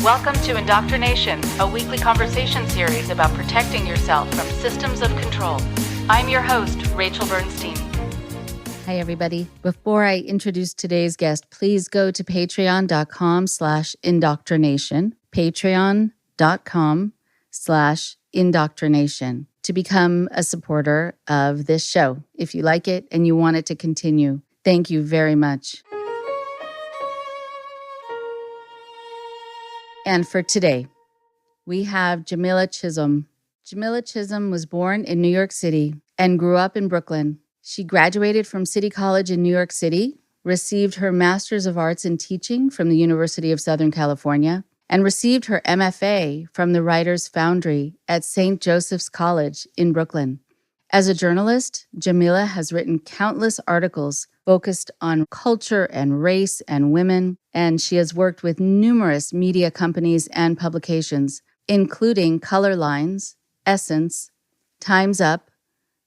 Welcome to IndoctriNation, a weekly conversation series about protecting yourself from systems of control. I'm your host, Rachel Bernstein. Hi, everybody. Before I introduce today's guest, please go to patreon.com/indoctrination, patreon.com/indoctrination to become a supporter of this show. If you like it and you want it to continue, thank you very much. And for today, we have Jamiyla Chisholm. Jamiyla Chisholm was born in New York City and grew up in Brooklyn. She graduated from City College in New York City, received her Master's of Arts in Teaching from the University of Southern California, and received her MFA from the Writers' Foundry at St. Joseph's College in Brooklyn. As a journalist, Jamilya has written countless articles focused on culture and race and women, and she has worked with numerous media companies and publications, including COLORLINES, Essence, Time's Up,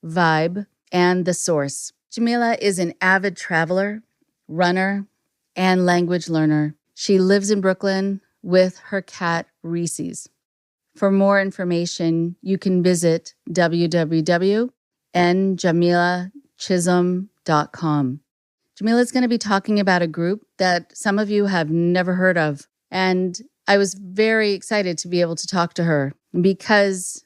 Vibe, and The Source. Jamilya is an avid traveler, runner, and language learner. She lives in Brooklyn with her cat, Reesies. For more information, you can visit www.jamilachisholm.com. Jamilya is going to be talking about a group that some of you have never heard of. And I was very excited to be able to talk to her because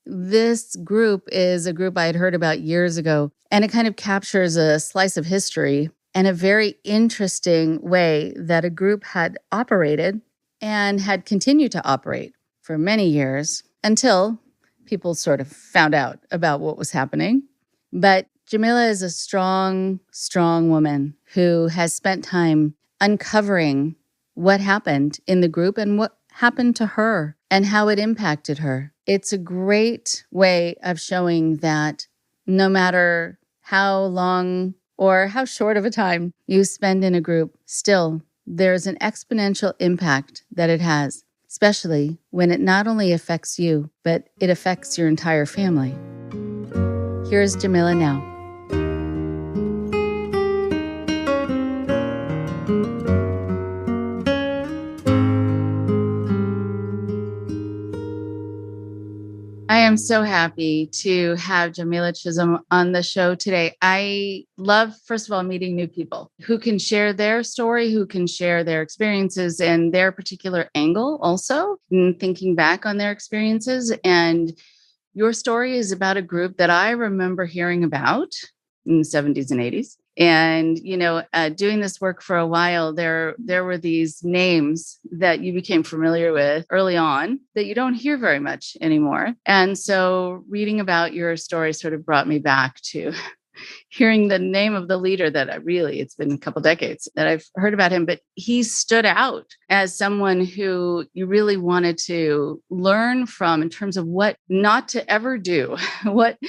this group is a group I had heard about years ago. And it kind of captures a slice of history and a very interesting way that a group had operated and had continued to operate for many years until people sort of found out about what was happening. But Jamilya is a strong, strong woman who has spent time uncovering what happened in the group and what happened to her and how it impacted her. It's a great way of showing that no matter how long or how short of a time you spend in a group, still there's an exponential impact that it has, especially when it not only affects you, but it affects your entire family. Here's Jamilya now. I am so happy to have Jamiyla Chisholm on the show today. I love, first of all, meeting new people who can share their story, who can share their experiences and their particular angle also, and thinking back on their experiences. And your story is about a group that I remember hearing about in the 70s and 80s. And, doing this work for a while, there were these names that you became familiar with early on that you don't hear very much anymore. And so reading about your story sort of brought me back to hearing the name of the leader that it's been a couple decades that I've heard about him, but he stood out as someone who you really wanted to learn from in terms of what not to ever do, what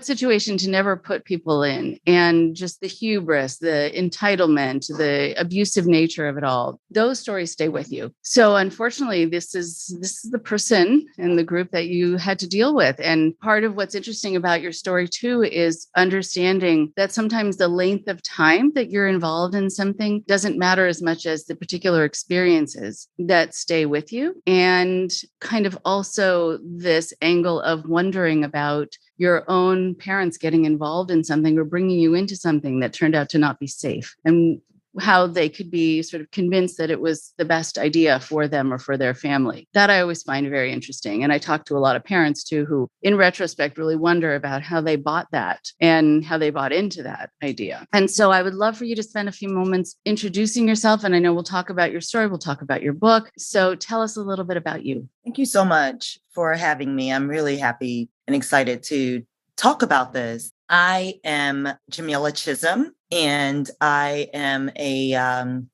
situation to never put people in, and just the hubris, the entitlement, the abusive nature of it all. Those stories stay with you. So unfortunately, this is the person in the group that you had to deal with. And part of what's interesting about your story too is understanding that sometimes the length of time that you're involved in something doesn't matter as much as the particular experiences that stay with you. And kind of also this angle of wondering about your own parents getting involved in something or bringing you into something that turned out to not be safe, and how they could be sort of convinced that it was the best idea for them or for their family. That I always find very interesting. And I talk to a lot of parents too, who in retrospect really wonder about how they bought that and how they bought into that idea. And so I would love for you to spend a few moments introducing yourself. And I know we'll talk about your story. We'll talk about your book. So tell us a little bit about you. Thank you so much for having me. I'm really happy and excited to talk about this. I am Jamiyla Chisholm, and I am a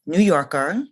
New Yorker,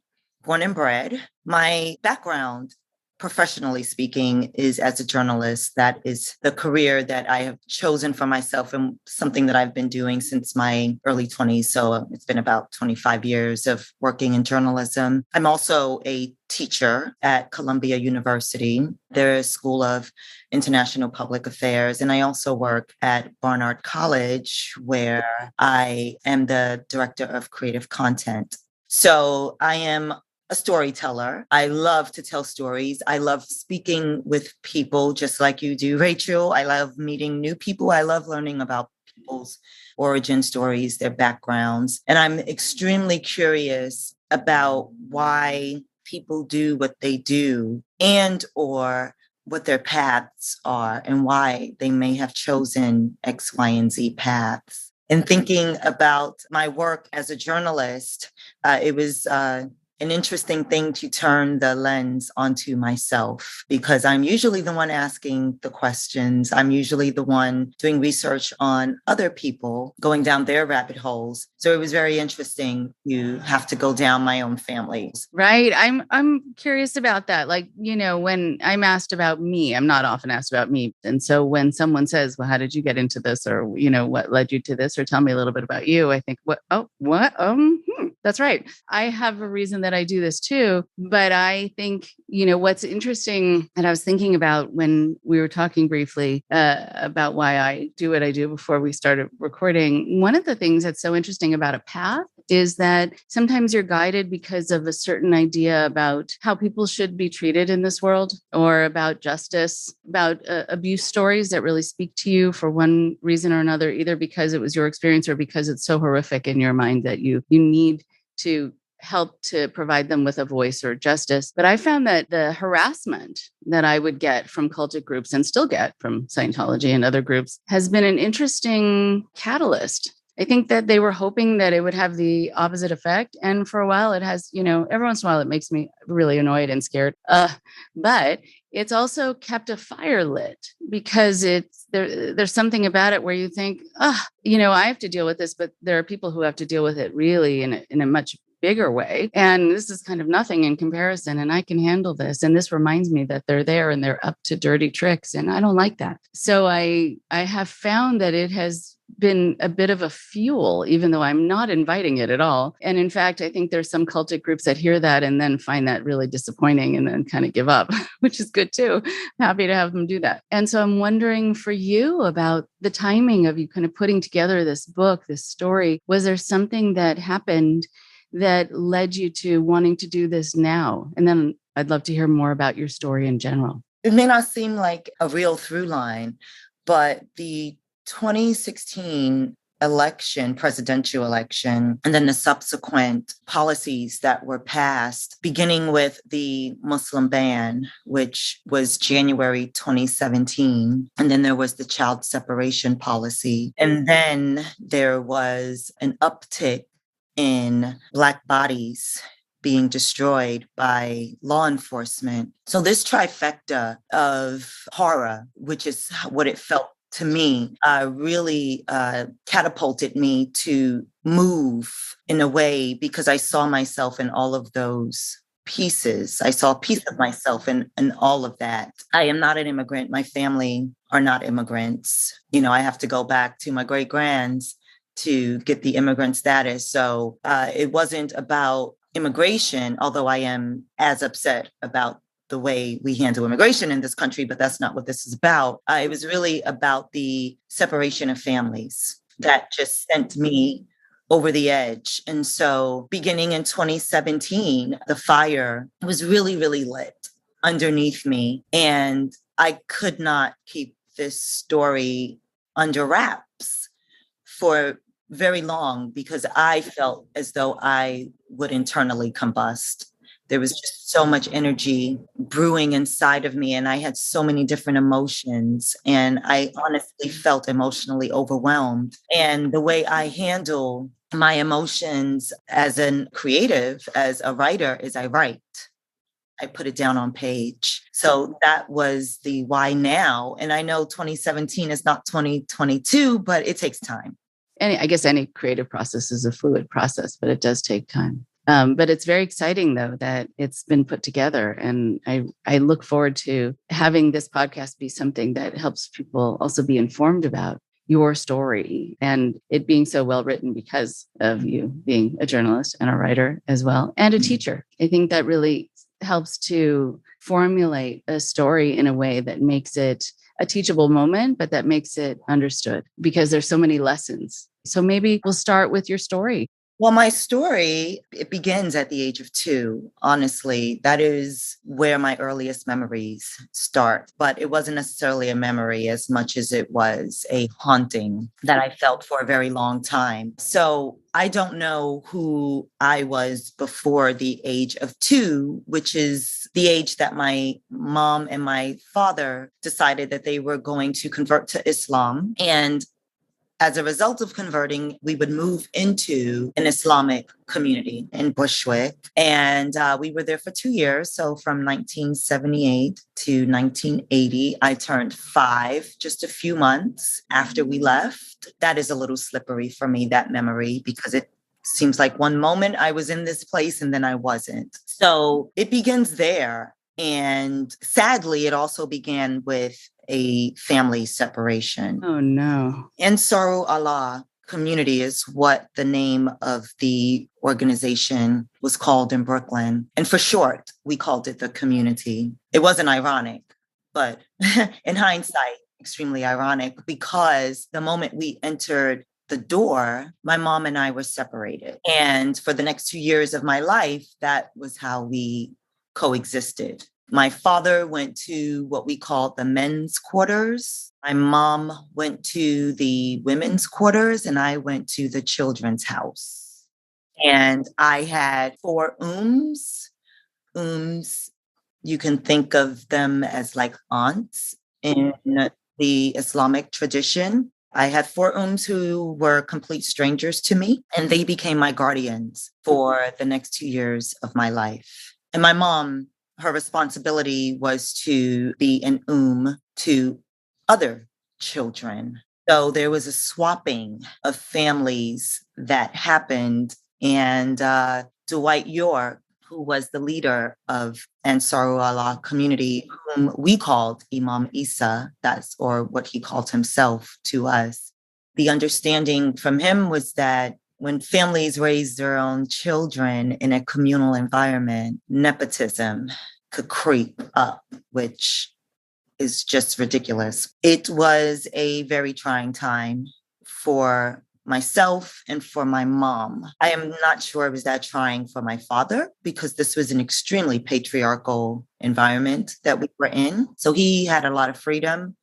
born and bred. My background, professionally speaking, is as a journalist. That is the career that I have chosen for myself and something that I've been doing since my early 20s. So it's been about 25 years of working in journalism. I'm also a teacher at Columbia University, their School of International Public Affairs. And I also work at Barnard College, where I am the director of creative content. So I am a storyteller. I love to tell stories. I love speaking with people just like you do, Rachel. I love meeting new people. I love learning about people's origin stories, their backgrounds. And I'm extremely curious about why people do what they do and or what their paths are and why they may have chosen X, Y, and Z paths. And thinking about my work as a journalist, it was an interesting thing to turn the lens onto myself because I'm usually the one asking the questions. I'm usually the one doing research on other people, going down their rabbit holes. So it was very interesting to have to go down my own family's. Right. I'm curious about that. Like, when I'm asked about me, I'm not often asked about me. And so when someone says, well, how did you get into this? Or, what led you to this? Or tell me a little bit about you. I think, what? Oh, what? That's right. I have a reason that I do this too. But I think, what's interesting, and I was thinking about when we were talking briefly about why I do what I do before we started recording. One of the things that's so interesting about a path is that sometimes you're guided because of a certain idea about how people should be treated in this world, or about justice, about abuse stories that really speak to you for one reason or another, either because it was your experience or because it's so horrific in your mind that you need to help to provide them with a voice or justice. But I found that the harassment that I would get from cultic groups and still get from Scientology and other groups has been an interesting catalyst. I think that they were hoping that it would have the opposite effect. And for a while it has, every once in a while it makes me really annoyed and scared. But it's also kept a fire lit because there's something about it where you think, I have to deal with this, but there are people who have to deal with it really in a much bigger way. And this is kind of nothing in comparison. And I can handle this. And this reminds me that they're there and they're up to dirty tricks. And I don't like that. So I have found that it has been a bit of a fuel, even though I'm not inviting it at all. And in fact, I think there's some cultic groups that hear that and then find that really disappointing and then kind of give up, which is good too. Happy to have them do that. And so I'm wondering for you about the timing of you kind of putting together this book, this story. Was there something that happened that led you to wanting to do this now? And then I'd love to hear more about your story in general. It may not seem like a real through line, but the 2016 presidential election, and then the subsequent policies that were passed, beginning with the Muslim ban, which was January 2017. And then there was the child separation policy. And then there was an uptick in Black bodies being destroyed by law enforcement. So this trifecta of horror, which is what it felt to me, really catapulted me to move in a way because I saw myself in all of those pieces. I saw a piece of myself in all of that. I am not an immigrant. My family are not immigrants. I have to go back to my great-grands to get the immigrant status. So it wasn't about immigration, although I am as upset about the way we handle immigration in this country, but that's not what this is about. It was really about the separation of families that just sent me over the edge. And so beginning in 2017, the fire was really, really lit underneath me. And I could not keep this story under wraps for very long because I felt as though I would internally combust. There was just so much energy brewing inside of me, and I had so many different emotions, and I honestly felt emotionally overwhelmed. And the way I handle my emotions as a creative, as a writer, is I write. I put it down on page. So that was the why now. And I know 2017 is not 2022, but it takes time. I guess any creative process is a fluid process, but it does take time. But it's very exciting, though, that it's been put together. And I look forward to having this podcast be something that helps people also be informed about your story and it being so well written because of you being a journalist and a writer as well, and a teacher. I think that really helps to formulate a story in a way that makes it a teachable moment, but that makes it understood because there's so many lessons. So maybe we'll start with your story. Well, my story, it begins at the age of 2. Honestly, that is where my earliest memories start. But it wasn't necessarily a memory as much as it was a haunting that I felt for a very long time. So I don't know who I was before the age of 2, which is the age that my mom and my father decided that they were going to convert to Islam. And as a result of converting, we would move into an Islamic community in Bushwick. And we were there for 2 years. So from 1978 to 1980, I turned 5 just a few months after we left. That is a little slippery for me, that memory, because it seems like one moment I was in this place and then I wasn't. So it begins there. And sadly, it also began with a family separation. Oh, no. Ansar Allah community is what the name of the organization was called in Brooklyn. And for short, we called it the community. It wasn't ironic, but in hindsight, extremely ironic, because the moment we entered the door, my mom and I were separated. And for the next 2 years of my life, that was how we coexisted. My father went to what we called the men's quarters. My mom went to the women's quarters, and I went to the children's house. And I had 4 ooms. Ooms, you can think of them as like aunts in the Islamic tradition. I had 4 ooms who were complete strangers to me, and they became my guardians for the next 2 years of my life. And my mom, her responsibility was to be an to other children. So there was a swapping of families that happened. And Dwight York, who was the leader of Ansar Allah community, whom we called Imam Isa, or what he called himself to us. The understanding from him was that when families raise their own children in a communal environment, nepotism could creep up, which is just ridiculous. It was a very trying time for myself and for my mom. I am not sure it was that trying for my father, because this was an extremely patriarchal environment that we were in. So he had a lot of freedom,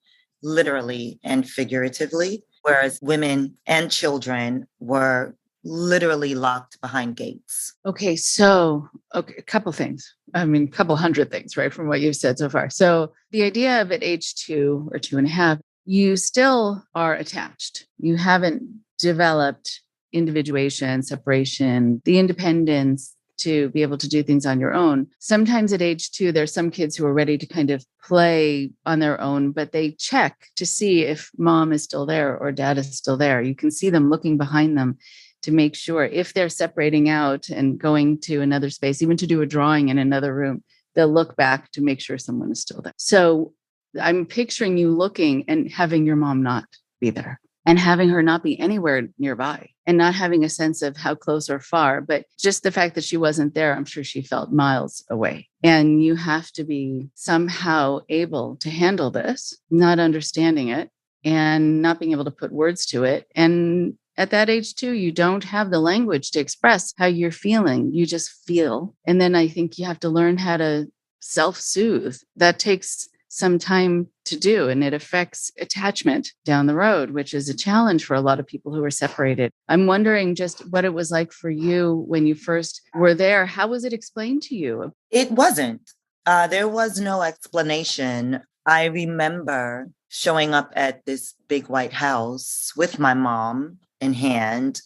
literally and figuratively, whereas women and children were literally locked behind gates. Okay, so a couple things. I mean, a couple hundred things, right, from what you've said so far. So the idea of at age 2 or 2.5, you still are attached. You haven't developed individuation, separation, the independence to be able to do things on your own. Sometimes at age 2, there's some kids who are ready to kind of play on their own, but they check to see if mom is still there or dad is still there. You can see them looking behind them to make sure if they're separating out and going to another space, even to do a drawing in another room, they'll look back to make sure someone is still there. So I'm picturing you looking and having your mom not be there and having her not be anywhere nearby and not having a sense of how close or far, but just the fact that she wasn't there, I'm sure she felt miles away. And you have to be somehow able to handle this, not understanding it and not being able to put words to it. And at that age too, you don't have the language to express how you're feeling. You just feel. And then I think you have to learn how to self-soothe. That takes some time to do, and it affects attachment down the road, which is a challenge for a lot of people who are separated. I'm wondering just what it was like for you when you first were there. How was it explained to you? It wasn't. There was no explanation. I remember showing up at this big white house with my mom in hand,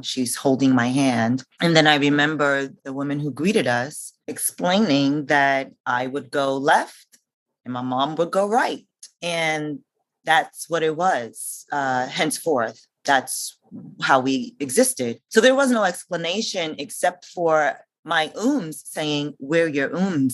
she's holding my hand. And then I remember the woman who greeted us explaining that I would go left and my mom would go right. And that's what it was. Henceforth, that's how we existed. So there was no explanation except for my saying, "We're your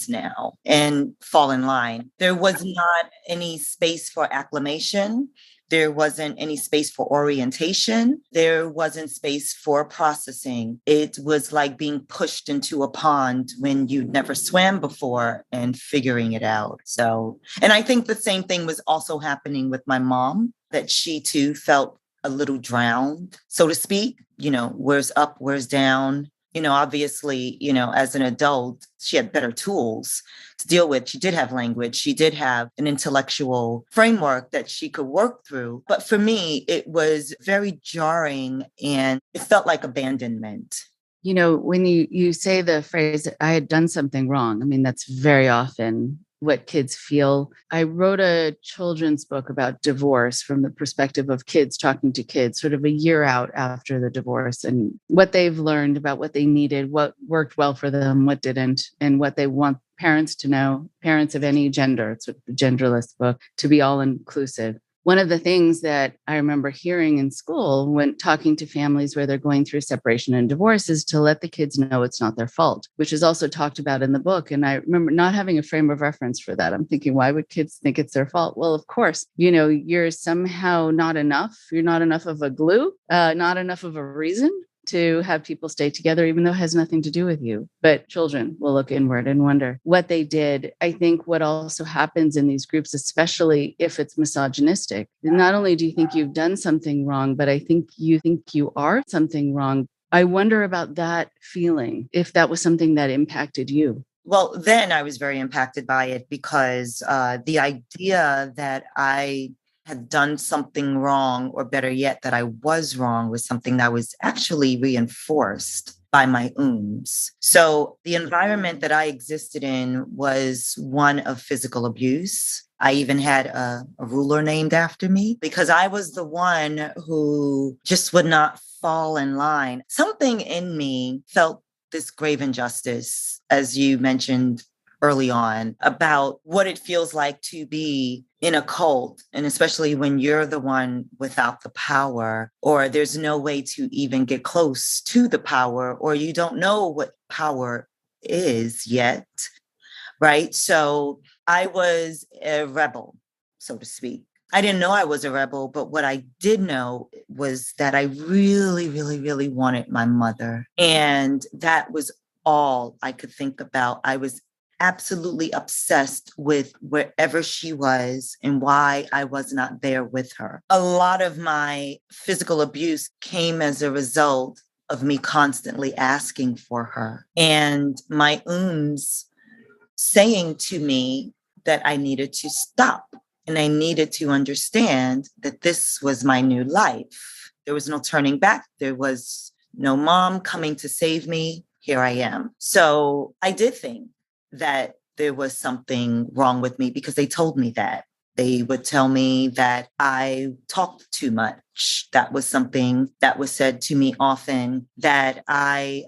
now," and fall in line. There was not any space for acclamation. There wasn't any space for orientation. There wasn't space for processing. It was like being pushed into a pond when you'd never swam before and figuring it out. And I think the same thing was also happening with my mom, that she too felt a little drowned, so to speak, where's up, where's down. Obviously, as an adult, she had better tools to deal with. She did have language. She did have an intellectual framework that she could work through. But for me, it was very jarring and it felt like abandonment. When you say the phrase, I had done something wrong, I mean, that's very often what kids feel. I wrote a children's book about divorce from the perspective of kids talking to kids sort of a year out after the divorce and what they've learned about what they needed, what worked well for them, what didn't, and what they want parents to know, parents of any gender. It's a genderless book, to be all inclusive. One of the things that I remember hearing in school when talking to families where they're going through separation and divorce is to let the kids know it's not their fault, which is also talked about in the book. And I remember not having a frame of reference for that. I'm thinking, why would kids think it's their fault? Well, of course, you're somehow not enough. You're not enough of a glue, not enough of a reason to have people stay together, even though it has nothing to do with you. But children will look inward and wonder what they did. I think what also happens in these groups, especially if it's misogynistic, not only do you think you've done something wrong, but I think you are something wrong. I wonder about that feeling, if that was something that impacted you. Well, then I was very impacted by it because the idea that I had done something wrong, or better yet, that I was wrong, was something that was actually reinforced by my So the environment that I existed in was one of physical abuse. I even had a ruler named after me because I was the one who just would not fall in line. Something in me felt this grave injustice, as you mentioned early on, about what it feels like to be in a cult, and especially when you're the one without the power, or there's no way to even get close to the power, or you don't know what power is yet, right? So I was a rebel, so to speak. I didn't know I was a rebel, but what I did know was that I really, really, really wanted my mother. And that was all I could think about. I was absolutely obsessed with wherever she was and why I was not there with her. A lot of my physical abuse came as a result of me constantly asking for her and my saying to me that I needed to stop and I needed to understand that this was my new life. There was no turning back. There was no mom coming to save me. Here I am. So I did think that there was something wrong with me because they told me that. They would tell me that I talked too much. That was something that was said to me often, that I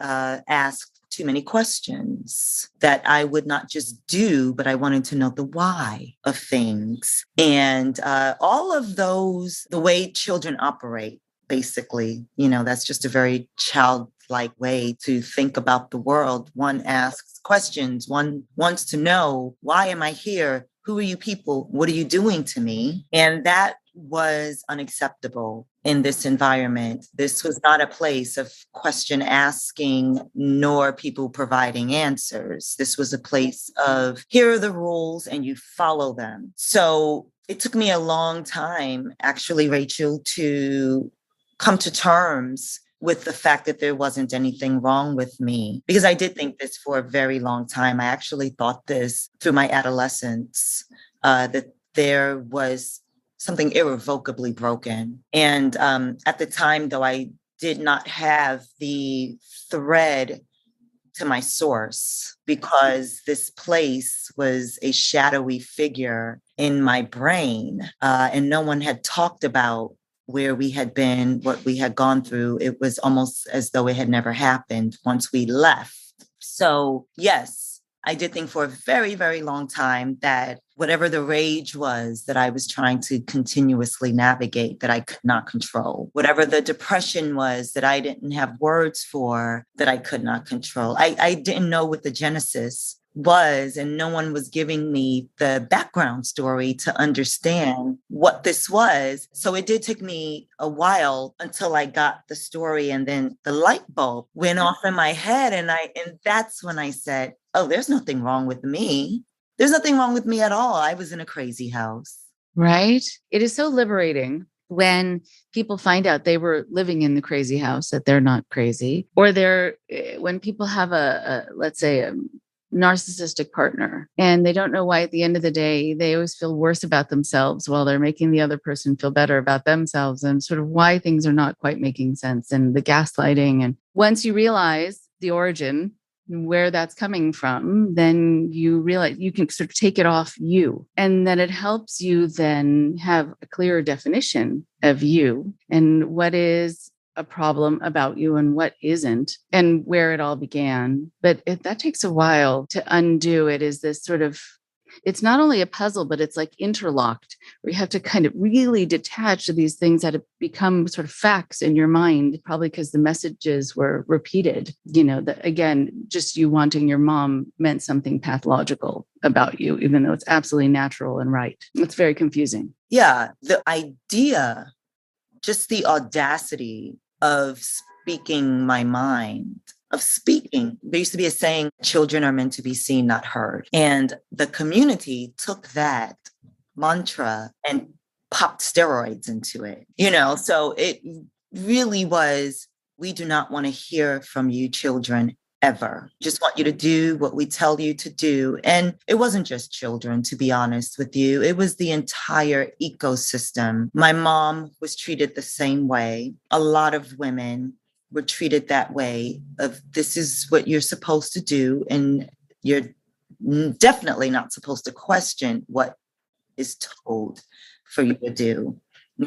asked too many questions, that I would not just do, but I wanted to know the why of things. And all of those, the way children operate, basically, that's just a very childlike way to think about the world. One asks questions. One wants to know, why am I here? Who are you people? What are you doing to me? And that was unacceptable in this environment. This was not a place of question asking, nor people providing answers. This was a place of, here are the rules and you follow them. So it took me a long time, actually, Rachel, to come to terms with the fact that there wasn't anything wrong with me, because I did think this for a very long time. I actually thought this through my adolescence, that there was something irrevocably broken. And at the time, though, I did not have the thread to my source, because this place was a shadowy figure in my brain, and no one had talked about where we had been, what we had gone through. It was almost as though it had never happened once we left. So yes, I did think for a very, very long time that whatever the rage was that I was trying to continuously navigate, that I could not control, whatever the depression was that I didn't have words for, that I could not control. I didn't know what the genesis was, and no one was giving me the background story to understand what this was. So it did take me a while until I got the story, and then the light bulb went off in my head, and that's when I said, oh, there's nothing wrong with me. There's nothing wrong with me at all. I was in a crazy house. Right? It is so liberating when people find out they were living in the crazy house, that they're not crazy, or when people have let's say, a narcissistic partner and they don't know why at the end of the day, they always feel worse about themselves while they're making the other person feel better about themselves, and sort of why things are not quite making sense, and the gaslighting. And once you realize the origin, where that's coming from, then you realize you can sort of take it off you. And then it helps you then have a clearer definition of you and what is a problem about you and what isn't, and where it all began. But that takes a while to undo. It is this sort of, it's not only a puzzle, but it's like interlocked, where you have to kind of really detach to these things that have become sort of facts in your mind, probably because the messages were repeated. Again, just you wanting your mom meant something pathological about you, even though it's absolutely natural and right. It's very confusing. Yeah, the idea, just the audacity of speaking my mind, of speaking. There used to be a saying, children are meant to be seen, not heard. And the community took that mantra and popped steroids into it. So it really was, we do not want to hear from you children ever. Just want you to do what we tell you to do. And it wasn't just children, to be honest with you. It was the entire ecosystem. My mom was treated the same way. A lot of women were treated that way, of this is what you're supposed to do. And you're definitely not supposed to question what is told for you to do.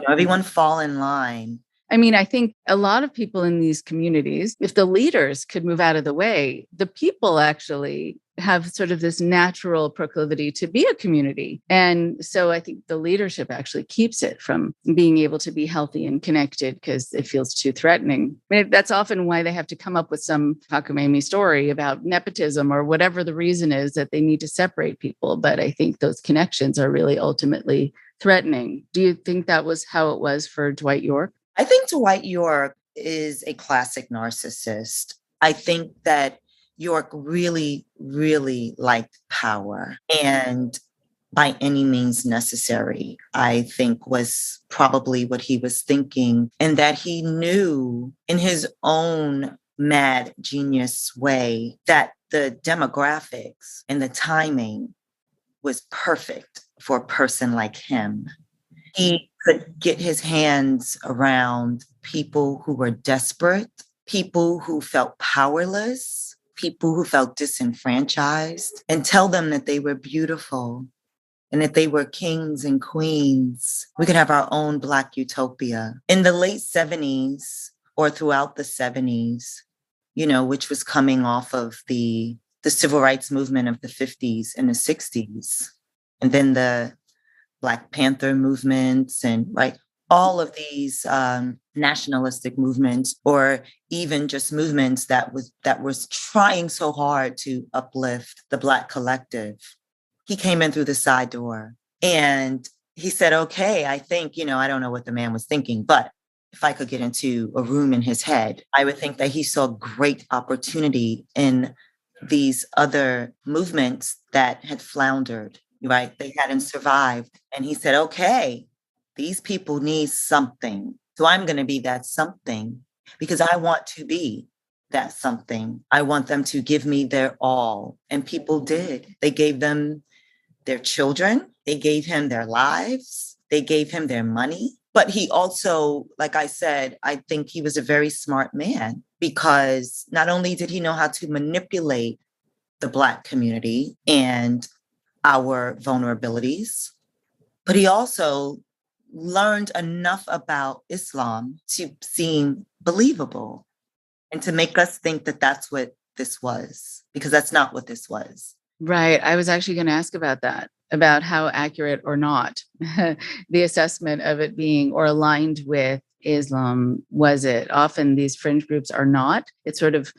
Everyone fall in line. I mean, I think a lot of people in these communities, if the leaders could move out of the way, the people actually have sort of this natural proclivity to be a community. And so I think the leadership actually keeps it from being able to be healthy and connected, because it feels too threatening. I mean, that's often why they have to come up with some cockamamie story about nepotism or whatever the reason is that they need to separate people. But I think those connections are really ultimately threatening. Do you think that was how it was for Dwight York? I think Dwight York is a classic narcissist. I think that York really, really liked power, and by any means necessary, I think was probably what he was thinking, and that he knew in his own mad genius way that the demographics and the timing was perfect for a person like him. He could get his hands around people who were desperate, people who felt powerless, people who felt disenfranchised, and tell them that they were beautiful and that they were kings and queens. We could have our own Black utopia. In the late 70s or throughout the 70s, which was coming off of the civil rights movement of the 50s and the 60s, and then the Black Panther movements and all of these nationalistic movements, or even just movements that was trying so hard to uplift the Black collective. He came in through the side door and he said, okay, I think, I don't know what the man was thinking, but if I could get into a room in his head, I would think that he saw great opportunity in these other movements that had floundered. Right? They hadn't survived. And he said, okay, these people need something. So I'm going to be that something, because I want to be that something. I want them to give me their all. And people did. They gave them their children. They gave him their lives. They gave him their money. But he also, like I said, I think he was a very smart man, because not only did he know how to manipulate the Black community and our vulnerabilities, but he also learned enough about Islam to seem believable and to make us think that that's what this was, because that's not what this was. Right. I was actually going to ask about that, about how accurate or not the assessment of it being or aligned with Islam was. It often these fringe groups are not. It's sort of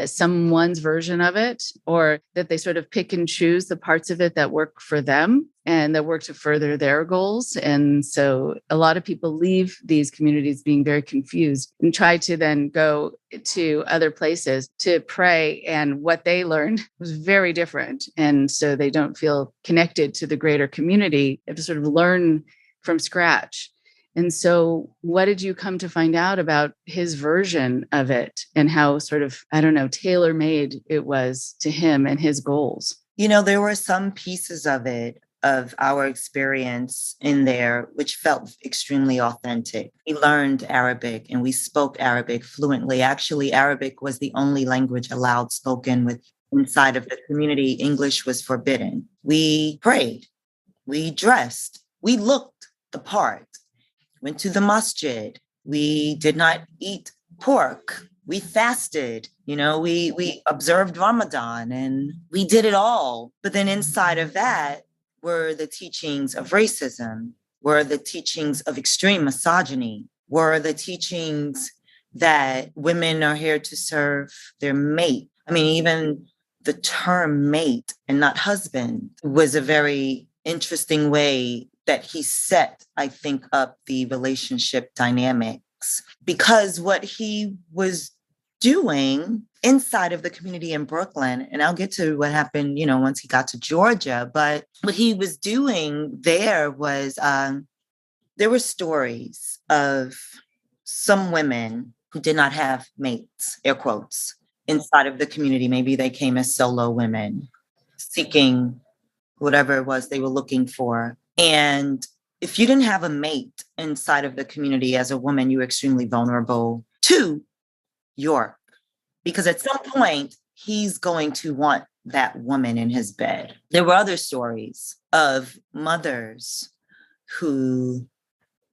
someone's version of it, or that they sort of pick and choose the parts of it that work for them and that work to further their goals. And so a lot of people leave these communities being very confused and try to then go to other places to pray. And what they learned was very different. And so they don't feel connected to the greater community. They have to sort of learn from scratch. And so what did you come to find out about his version of it and how sort of, I don't know, tailor-made it was to him and his goals? There were some pieces of it, of our experience in there, which felt extremely authentic. We learned Arabic and we spoke Arabic fluently. Actually, Arabic was the only language allowed spoken inside of the community. English was forbidden. We prayed, we dressed, we looked the part, went to the masjid. We did not eat pork. We fasted, we observed Ramadan, and we did it all. But then inside of that were the teachings of racism, were the teachings of extreme misogyny, were the teachings that women are here to serve their mate. I mean, even the term mate and not husband was a very interesting way that he set, I think, up the relationship dynamics. Because what he was doing inside of the community in Brooklyn, and I'll get to what happened, once he got to Georgia, but what he was doing there was, there were stories of some women who did not have mates, air quotes, inside of the community. Maybe they came as solo women seeking whatever it was they were looking for. And if you didn't have a mate inside of the community as a woman, you were extremely vulnerable to York, because at some point he's going to want that woman in his bed. There were other stories of mothers who,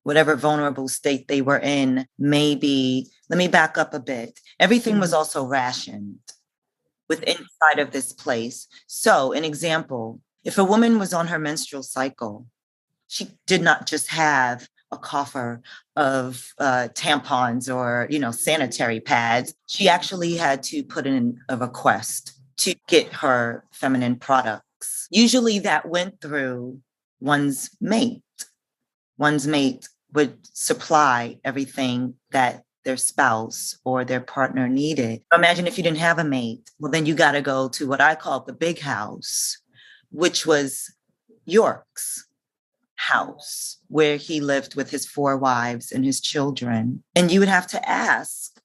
whatever vulnerable state they were in, maybe, let me back up a bit. Everything was also rationed inside of this place. So an example, if a woman was on her menstrual cycle, she did not just have a coffer of tampons or, sanitary pads. She actually had to put in a request to get her feminine products. Usually that went through one's mate. One's mate would supply everything that their spouse or their partner needed. Imagine if you didn't have a mate. Well, then you got to go to what I call the big house, which was York's house, where he lived with his 4 wives and his children. And you would have to ask,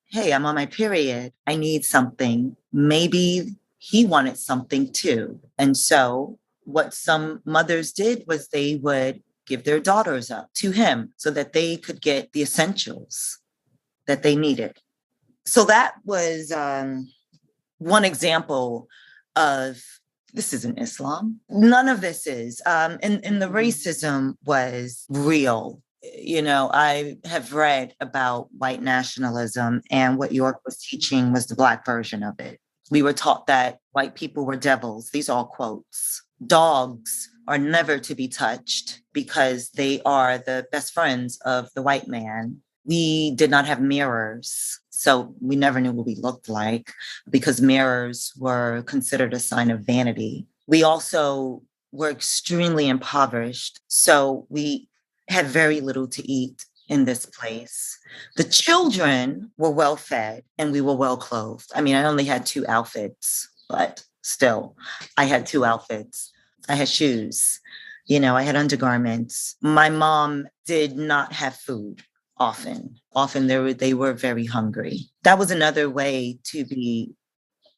hey, I'm on my period. I need something. Maybe he wanted something too. And so what some mothers did was they would give their daughters up to him so that they could get the essentials that they needed. So that was one example of, this isn't Islam. None of this is. And the racism was real. I have read about white nationalism, and what York was teaching was the Black version of it. We were taught that white people were devils. These are all quotes. Dogs are never to be touched because they are the best friends of the white man. We did not have mirrors, so we never knew what we looked like because mirrors were considered a sign of vanity. We also were extremely impoverished, so we had very little to eat in this place. The children were well fed and we were well clothed. I mean, I only had 2 outfits, but still, I had 2 outfits. I had shoes, I had undergarments. My mom did not have food. Often they were very hungry. That was another way to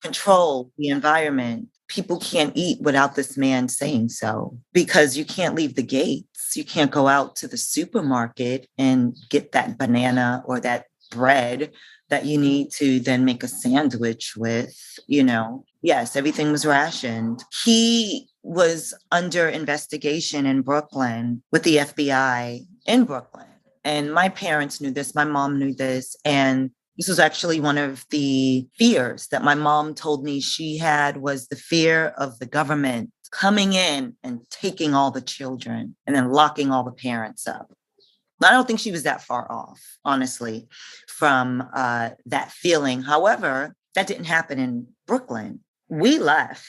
control the environment. People can't eat without this man saying so, because you can't leave the gates. You can't go out to the supermarket and get that banana or that bread that you need to then make a sandwich with, Yes, everything was rationed. He was under investigation in Brooklyn with the FBI in Brooklyn. And my parents knew this. My mom knew this. And this was actually one of the fears that my mom told me she had, was the fear of the government coming in and taking all the children and then locking all the parents up. I don't think she was that far off, honestly, from that feeling. However, that didn't happen in Brooklyn. We left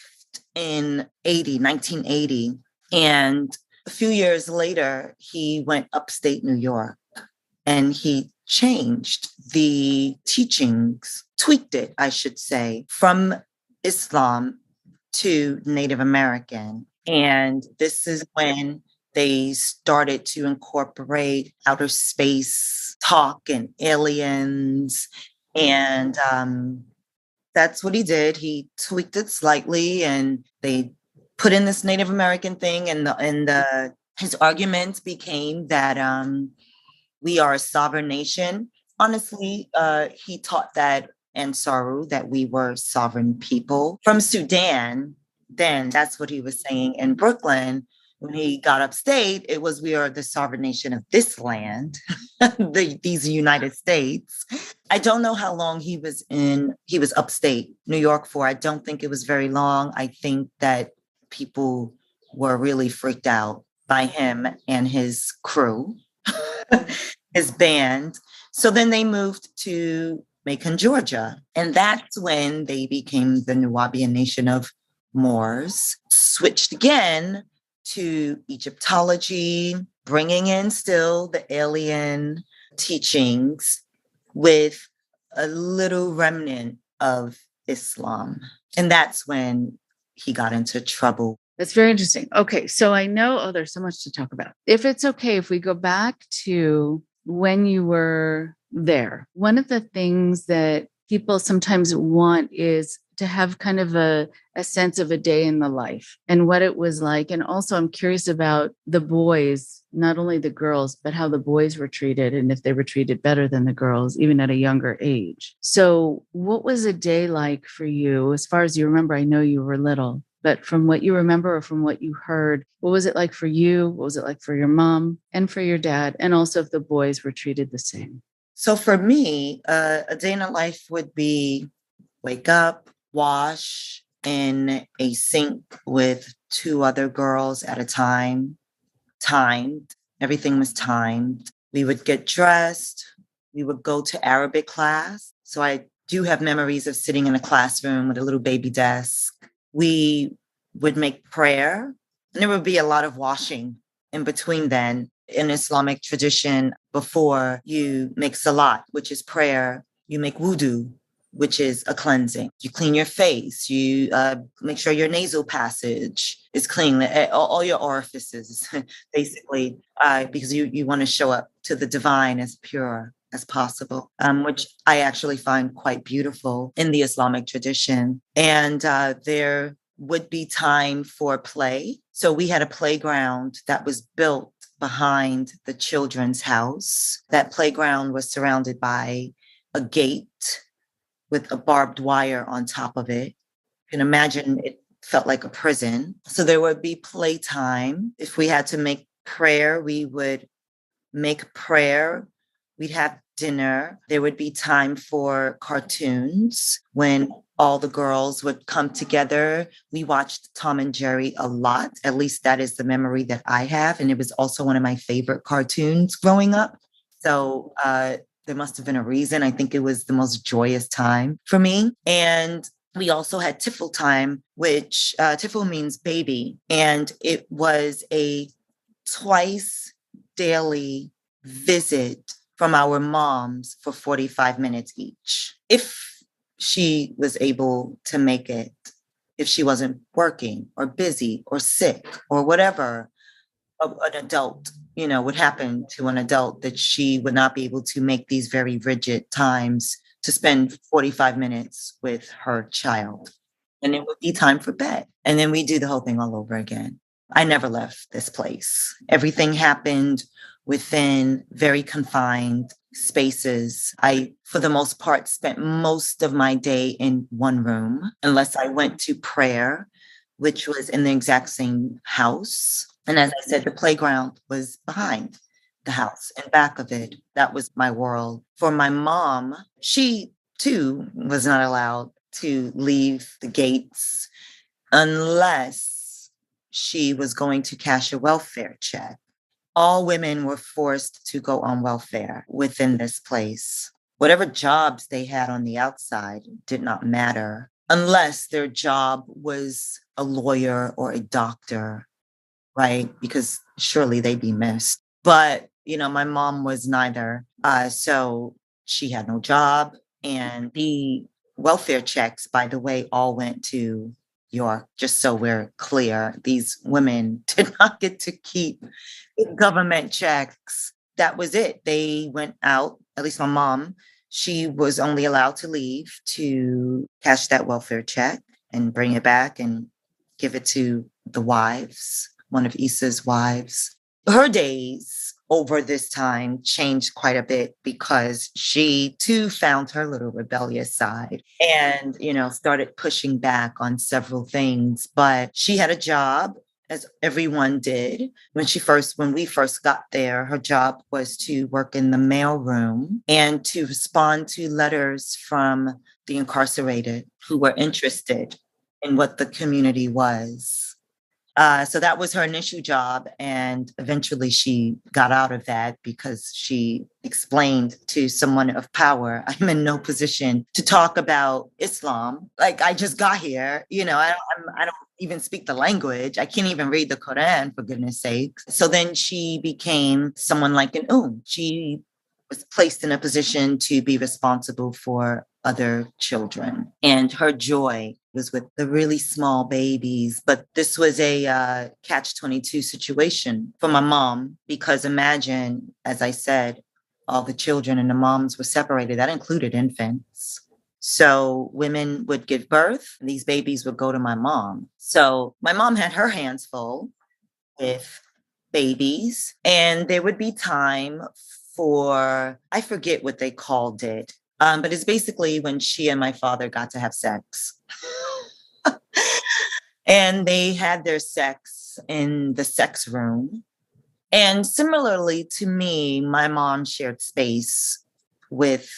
in 1980. And a few years later, he went upstate New York. And he changed the teachings, tweaked it, I should say, from Islam to Native American. And this is when they started to incorporate outer space talk and aliens. And that's what he did. He tweaked it slightly, and they put in this Native American thing. And his argument became that we are a sovereign nation. Honestly, he taught that and Saru that we were sovereign people from Sudan. Then that's what he was saying in Brooklyn. When he got upstate, it was we are the sovereign nation of this land, these United States. I don't know how long he was upstate New York for. I don't think it was very long. I think that people were really freaked out by him and his crew, his band. So then they moved to Macon, Georgia. And that's when they became the Nubian nation of Moors, switched again to Egyptology, bringing in still the alien teachings with a little remnant of Islam. And that's when he got into trouble. That's very interesting. Okay, so I know, there's so much to talk about. If it's okay, if we go back to when you were there, one of the things that people sometimes want is to have kind of a sense of a day in the life and what it was like. And also I'm curious about the boys, not only the girls, but how the boys were treated and if they were treated better than the girls, even at a younger age. So what was a day like for you? As far as you remember, I know you were little, but from what you remember or from what you heard, what was it like for you? What was it like for your mom and for your dad? And also if the boys were treated the same. So for me, a day in the life would be wake up, wash in a sink with two other girls at a time, timed. Everything was timed. We would get dressed. We would go to Arabic class. So I do have memories of sitting in a classroom with a little baby desk. We would make prayer, and there would be a lot of washing in between then. In Islamic tradition, before you make salat, which is prayer, you make wudu, which is a cleansing. You clean your face. You make sure your nasal passage is clean, all your orifices, basically, because you want to show up to the divine as pure as possible, which I actually find quite beautiful in the Islamic tradition. And there would be time for play. So we had a playground that was built behind the children's house. That playground was surrounded by a gate with a barbed wire on top of it. You can imagine it felt like a prison. So there would be playtime. If we had to make prayer, we would make prayer. We'd have dinner. There would be time for cartoons when all the girls would come together. We watched Tom and Jerry a lot. At least that is the memory that I have. And it was also one of my favorite cartoons growing up. So there must have been a reason. I think it was the most joyous time for me. And we also had Tifl time, which Tifl means baby. And it was a twice daily visit from our moms for 45 minutes each. If she was able to make it, if she wasn't working or busy or sick or whatever, an adult, would happen to an adult that she would not be able to make these very rigid times to spend 45 minutes with her child. And it would be time for bed. And then we do the whole thing all over again. I never left this place. Everything happened within very confined spaces. I, for the most part, spent most of my day in one room, unless I went to prayer, which was in the exact same house. And as I said, the playground was behind the house and back of it. That was my world. For my mom, she too was not allowed to leave the gates unless she was going to cash a welfare check. All women were forced to go on welfare within this place. Whatever jobs they had on the outside did not matter unless their job was a lawyer or a doctor, right? Because surely they'd be missed. But, my mom was neither. So she had no job. And the welfare checks, by the way, all went to York, just so we're clear. These women did not get to keep government checks. That was it. They went out, at least my mom, she was only allowed to leave to cash that welfare check and bring it back and give it to the wives, one of Issa's wives. Her days over this time changed quite a bit because she too found her little rebellious side and, started pushing back on several things. But she had a job, as everyone did. When we first got there, her job was to work in the mail room and to respond to letters from the incarcerated who were interested in what the community was. So that was her initial job. And eventually she got out of that because she explained to someone of power, I'm in no position to talk about Islam. Like, I just got here, I don't even speak the language. I can't even read the Quran, for goodness sakes. So then she became someone like an She was placed in a position to be responsible for other children. And her joy was with the really small babies. But this was a catch-22 situation for my mom, because imagine, as I said, all the children and the moms were separated. That included infants. So women would give birth, and these babies would go to my mom. So my mom had her hands full with babies, and there would be time for, I forget what they called it, but it's basically when she and my father got to have sex. And they had their sex in the sex room. And similarly to me, my mom shared space with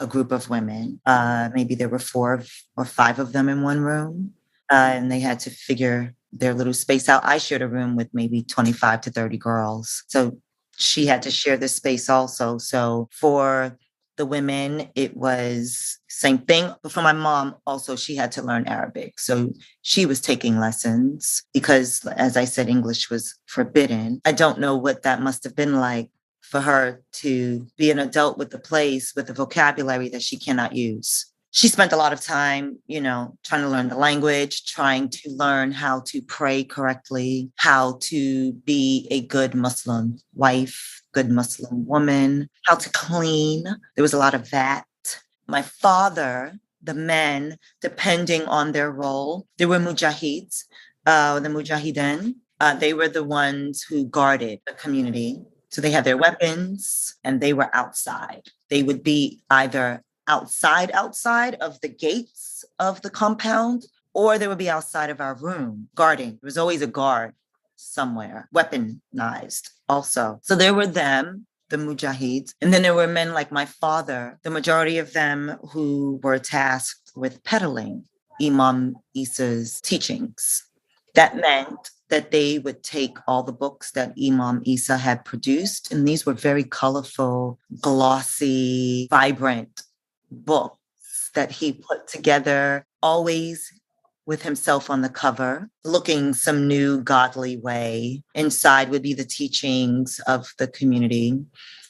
a group of women. Maybe there were 4 or 5 of them in one room, and they had to figure their little space out. I shared a room with maybe 25 to 30 girls. So she had to share this space also. So for the women, it was same thing. But for my mom, also, she had to learn Arabic. So she was taking lessons because, as I said, English was forbidden. I don't know what that must have been like for her to be an adult with a place with a vocabulary that she cannot use. She spent a lot of time, trying to learn the language, trying to learn how to pray correctly, how to be a good Muslim wife, good Muslim woman, how to clean. There was a lot of that. My father, the men, depending on their role, there were mujahids, the mujahideen. They were the ones who guarded the community. So they had their weapons and they were outside. They would be either outside of the gates of the compound, or they would be outside of our room guarding. There was always a guard somewhere, weaponized also. So there were them, the mujahids. And then there were men like my father, the majority of them who were tasked with peddling Imam Issa's teachings. That meant that they would take all the books that Imam Issa had produced, and these were very colorful, glossy, vibrant books that he put together, always with himself on the cover, looking some new godly way. Inside would be the teachings of the community.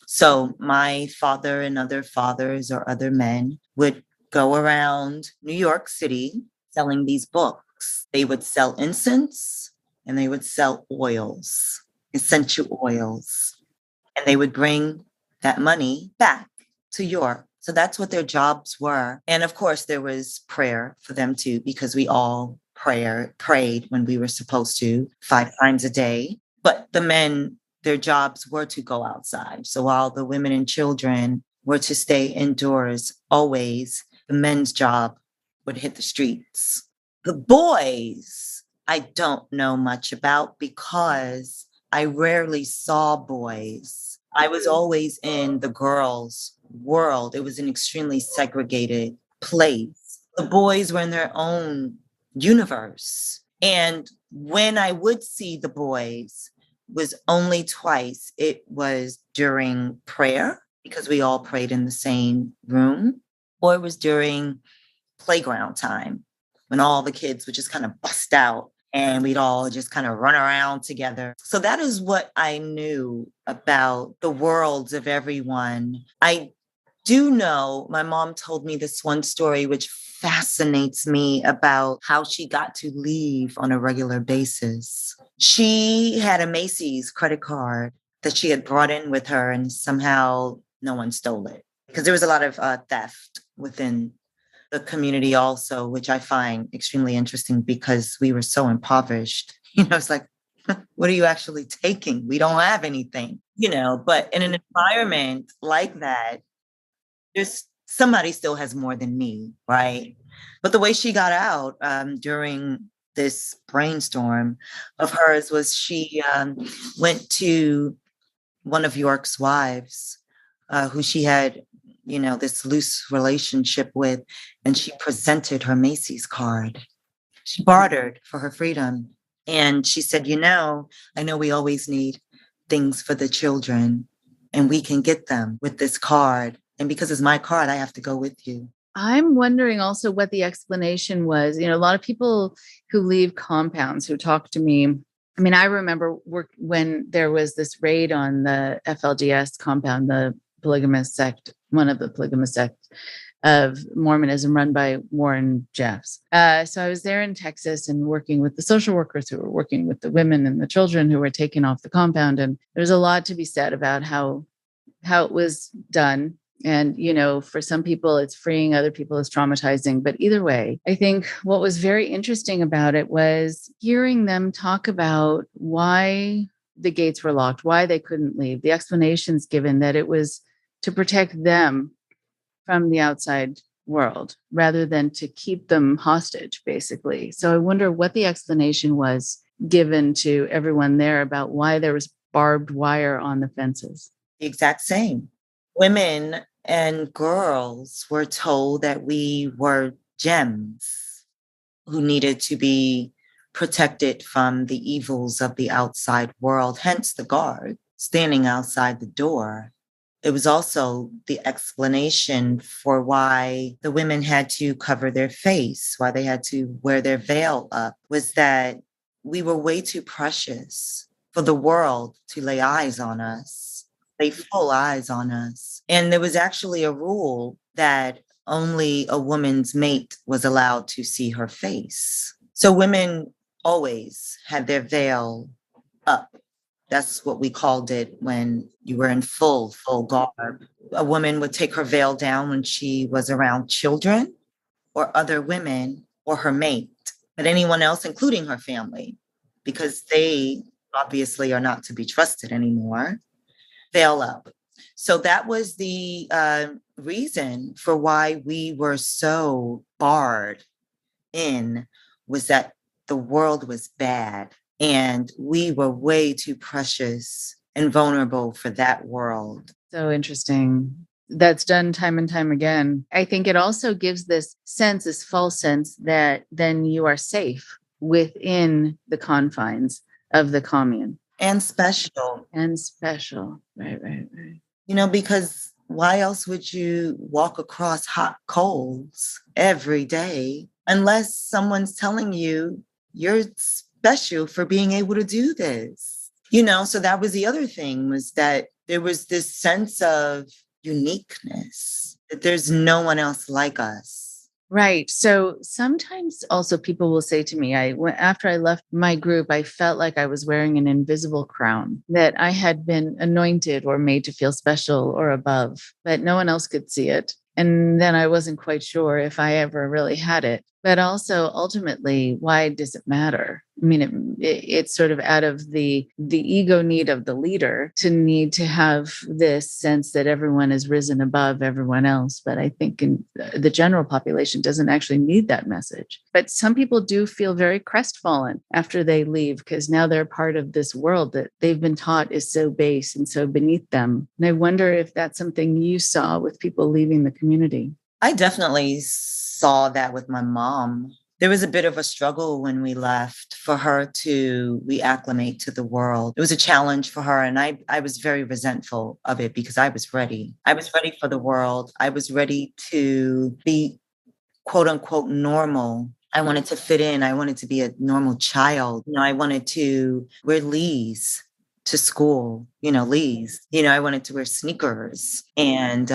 So my father and other fathers or other men would go around New York City selling these books. They would sell incense and they would sell oils, essential oils, and they would bring that money back to York. So that's what their jobs were. And of course, there was prayer for them too, because we all prayed when we were supposed to 5 times a day. But the men, their jobs were to go outside. So while the women and children were to stay indoors, always, the men's job would hit the streets. The boys, I don't know much about because I rarely saw boys. I was always in the girls' world. It was an extremely segregated place. The boys were in their own universe. And when I would see the boys was only twice. It was during prayer, because we all prayed in the same room, or it was during playground time when all the kids would just kind of bust out and we'd all just kind of run around together. So that is what I knew about the worlds of everyone. I do know, my mom told me this one story, which fascinates me about how she got to leave on a regular basis. She had a Macy's credit card that she had brought in with her, and somehow no one stole it. Because there was a lot of theft within the community also, which I find extremely interesting because we were so impoverished. It's like, what are you actually taking? We don't have anything, but in an environment like that, there's somebody still has more than me, right? But the way she got out during this brainstorm of hers was she went to one of York's wives, who she had, this loose relationship with, and she presented her Macy's card. She bartered for her freedom. And she said, I know we always need things for the children, and we can get them with this card. And because it's my card, I have to go with you. I'm wondering also what the explanation was. A lot of people who leave compounds who talk to me. I mean, I remember when there was this raid on the FLDS compound, the polygamous sect, one of the polygamous sects of Mormonism run by Warren Jeffs. So I was there in Texas and working with the social workers who were working with the women and the children who were taken off the compound. And there's a lot to be said about how it was done. And, for some people it's freeing, other people it's traumatizing. But either way, I think what was very interesting about it was hearing them talk about why the gates were locked, why they couldn't leave, the explanations given that it was to protect them from the outside world rather than to keep them hostage, basically. So I wonder what the explanation was given to everyone there about why there was barbed wire on the fences. The exact same. Women and girls were told that we were gems who needed to be protected from the evils of the outside world, hence the guard standing outside the door. It was also the explanation for why the women had to cover their face, why they had to wear their veil up, was that we were way too precious for the world to lay eyes on us, lay full eyes on us. And there was actually a rule that only a woman's mate was allowed to see her face. So women always had their veil up. That's what we called it when you were in full garb. A woman would take her veil down when she was around children or other women or her mate, but anyone else, including her family, because they obviously are not to be trusted anymore, veil up. So that was the reason for why we were so barred in, was that the world was bad. And we were way too precious and vulnerable for that world. So interesting. That's done time and time again. I think it also gives this false sense that then you are safe within the confines of the commune. And special. Right. Because why else would you walk across hot coals every day unless someone's telling you you're special for being able to do this? So that was the other thing, was that there was this sense of uniqueness, that there's no one else like us. Right. So sometimes also people will say to me, after I left my group, I felt like I was wearing an invisible crown, that I had been anointed or made to feel special or above, but no one else could see it. And then I wasn't quite sure if I ever really had it. But also, ultimately, why does it matter? I mean, it's sort of out of the ego need of the leader to need to have this sense that everyone is risen above everyone else. But I think the general population doesn't actually need that message. But some people do feel very crestfallen after they leave, because now they're part of this world that they've been taught is so base and so beneath them. And I wonder if that's something you saw with people leaving the community. I definitely saw that with my mom. There was a bit of a struggle when we left for her to reacclimate to the world. It was a challenge for her, and I was very resentful of it because I was ready. I was ready for the world. I was ready to be, quote unquote, normal. I wanted to fit in. I wanted to be a normal child. I wanted to wear Lees to school, Lees. I wanted to wear sneakers. And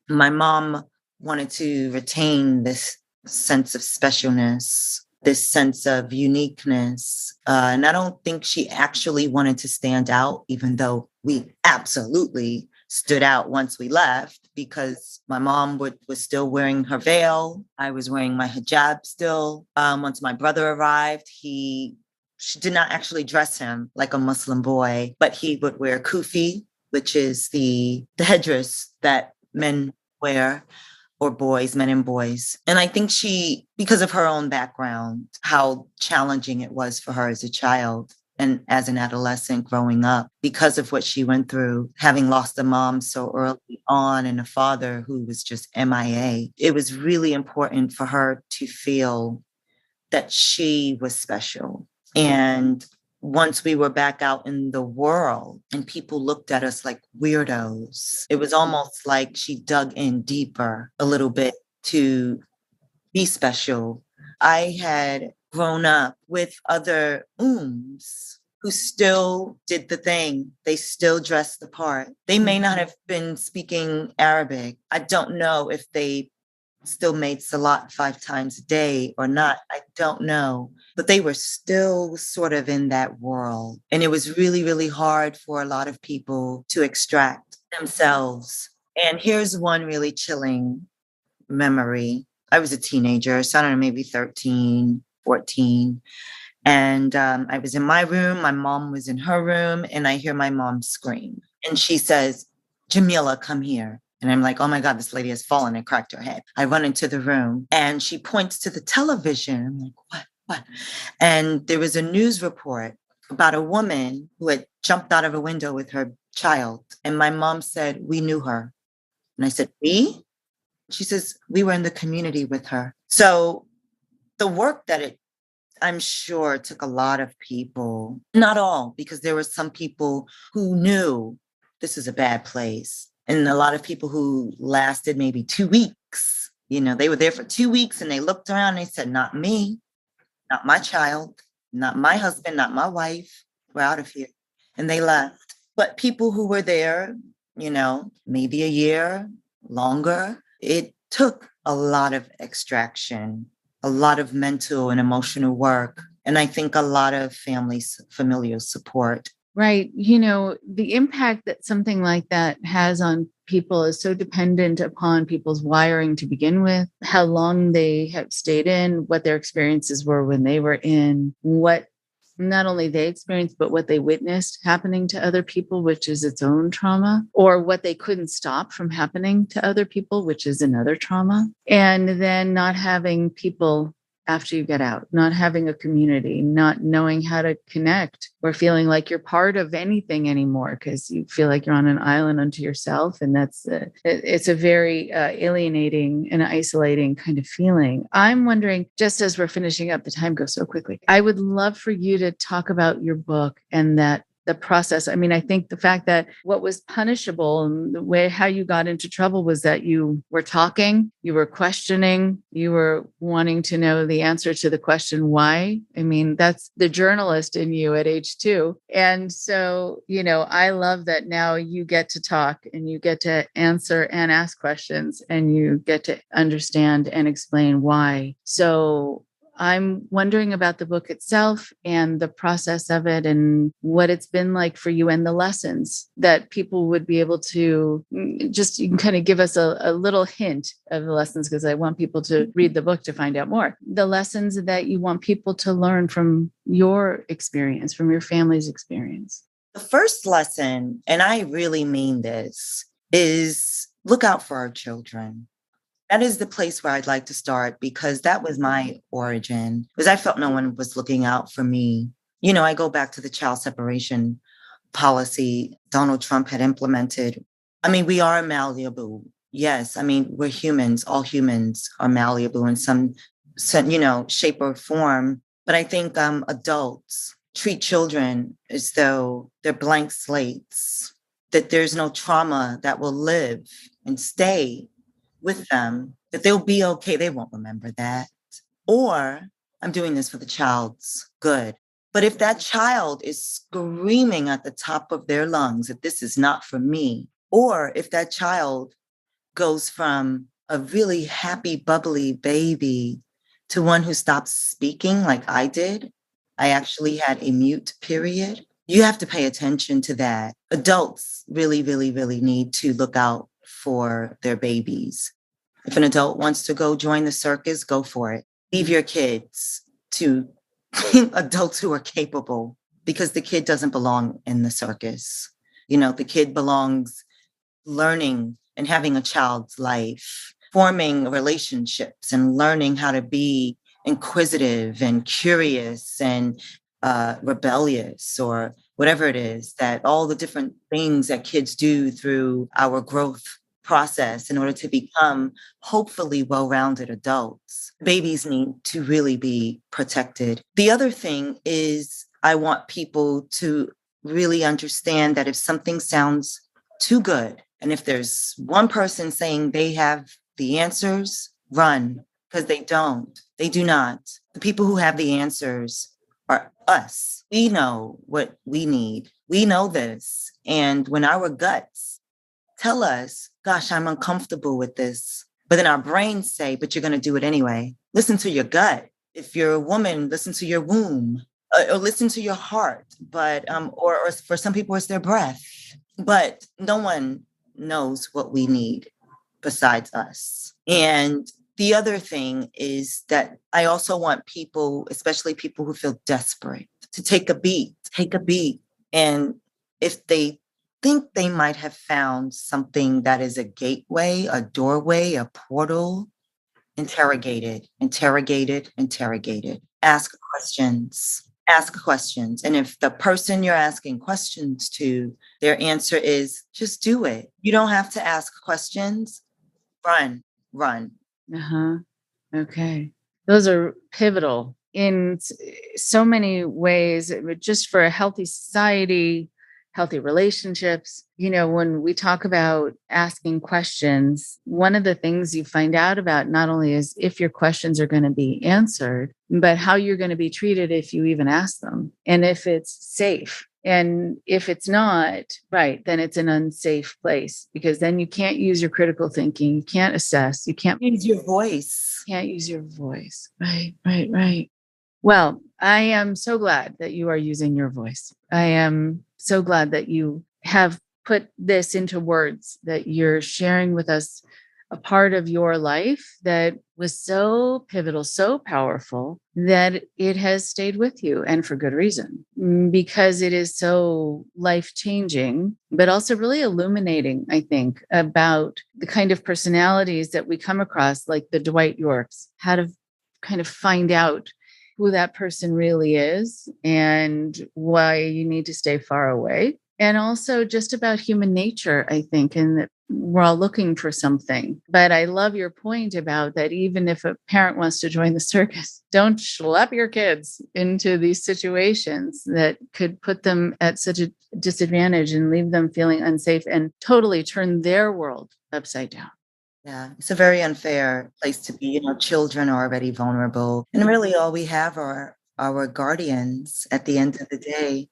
my mom wanted to retain this sense of specialness, this sense of uniqueness. And I don't think she actually wanted to stand out, even though we absolutely stood out once we left, because my mom was still wearing her veil. I was wearing my hijab still. Once my brother arrived, she did not actually dress him like a Muslim boy, but he would wear kufi, which is the headdress that men wear, or boys, men and boys. And I think she, because of her own background, how challenging it was for her as a child and as an adolescent growing up, because of what she went through, having lost a mom so early on and a father who was just MIA, it was really important for her to feel that she was special. And once we were back out in the world and people looked at us like weirdos, it was almost like she dug in deeper a little bit to be special. I had grown up with other who still did the thing. They still dressed the part. They may not have been speaking Arabic. I don't know if they still made salat 5 times a day or not. I don't know. But they were still sort of in that world. And it was really, really hard for a lot of people to extract themselves. And here's one really chilling memory. I was a teenager, so I don't know, maybe 13, 14. And I was in my room. My mom was in her room. And I hear my mom scream. And she says, "Jamila, come here." And I'm like, oh my God, this lady has fallen and cracked her head. I run into the room and she points to the television. I'm like, what? And there was a news report about a woman who had jumped out of a window with her child. And my mom said, "We knew her." And I said, "We?" She says, "We were in the community with her." So the work that I'm sure it took a lot of people, not all, because there were some people who knew this is a bad place. And a lot of people who lasted maybe 2 weeks, they were there for 2 weeks and they looked around and they said, "Not me, not my child, not my husband, not my wife. We're out of here." And they left. But people who were there, maybe a year, longer, it took a lot of extraction, a lot of mental and emotional work. And I think a lot of familial support. Right. The impact that something like that has on people is so dependent upon people's wiring to begin with, how long they have stayed in, what their experiences were when they were in, what not only they experienced, but what they witnessed happening to other people, which is its own trauma, or what they couldn't stop from happening to other people, which is another trauma. And then not having people after you get out, not having a community, not knowing how to connect or feeling like you're part of anything anymore because you feel like you're on an island unto yourself. And it's a very alienating and isolating kind of feeling. I'm wondering, just as we're finishing up, the time goes so quickly. I would love for you to talk about your book and the process. I mean, I think the fact that what was punishable and the way how you got into trouble was that you were talking, you were questioning, you were wanting to know the answer to the question, why? I mean, that's the journalist in you at age 2. And so, I love that now you get to talk and you get to answer and ask questions and you get to understand and explain why. So I'm wondering about the book itself and the process of it and what it's been like for you and the lessons that people would be able to you can kind of give us a little hint of the lessons, because I want people to read the book to find out more. The lessons that you want people to learn from your experience, from your family's experience. The first lesson, and I really mean this, is look out for our children. That is the place where I'd like to start, because that was my origin, because I felt no one was looking out for me. I go back to the child separation policy Donald Trump had implemented. I mean, we are malleable. Yes. I mean, we're humans. All humans are malleable in some shape or form. But I think adults treat children as though they're blank slates, that there's no trauma that will live and stay with them, that they'll be okay. They won't remember that. Or I'm doing this for the child's good. But if that child is screaming at the top of their lungs that this is not for me, or if that child goes from a really happy, bubbly baby to one who stops speaking like I did. I actually had a mute period. You have to pay attention to that. Adults really, really, really need to look out for their babies. If an adult wants to go join the circus, go for it. Leave your kids to adults who are capable, because the kid doesn't belong in the circus. The kid belongs learning and having a child's life, forming relationships and learning how to be inquisitive and curious and rebellious, or whatever it is, that all the different things that kids do through our growth process in order to become hopefully well-rounded adults. Babies need to really be protected. The other thing is, I want people to really understand that if something sounds too good, and if there's one person saying they have the answers, run, because they don't. They do not. The people who have the answers are us. We know what we need. We know this. And when our guts tell us, gosh, I'm uncomfortable with this, but then our brains say, but you're going to do it anyway. Listen to your gut. If you're a woman, listen to your womb, or listen to your heart. But or for some people, it's their breath. But no one knows what we need besides us. And the other thing is that I also want people, especially people who feel desperate, to take a beat. And if they think they might have found something that is a gateway, a doorway, a portal, interrogate it. Ask questions. And if the person you're asking questions to, their answer is just do it. You don't have to ask questions. Run. Okay. Those are pivotal in so many ways, just for a healthy society, healthy relationships. When we talk about asking questions, one of the things you find out about not only is if your questions are going to be answered, but how you're going to be treated if you even ask them, and if it's safe. And if it's not, right, then it's an unsafe place, because then you can't use your critical thinking. You can't assess. You can't use your voice. Right. Well, I am so glad that you are using your voice. I am so glad that you have put this into words, that you're sharing with us a part of your life that was so pivotal, so powerful, that it has stayed with you, and for good reason, because it is so life-changing, but also really illuminating, I think, about the kind of personalities that we come across, like the Dwight Yorks, how to kind of find out who that person really is and why you need to stay far away. And also just about human nature, I think, and that we're all looking for something. But I love your point about that even if a parent wants to join the circus, don't schlep your kids into these situations that could put them at such a disadvantage and leave them feeling unsafe and totally turn their world upside down. Yeah, it's a very unfair place to be. Children are already vulnerable. And really all we have are our guardians at the end of the day.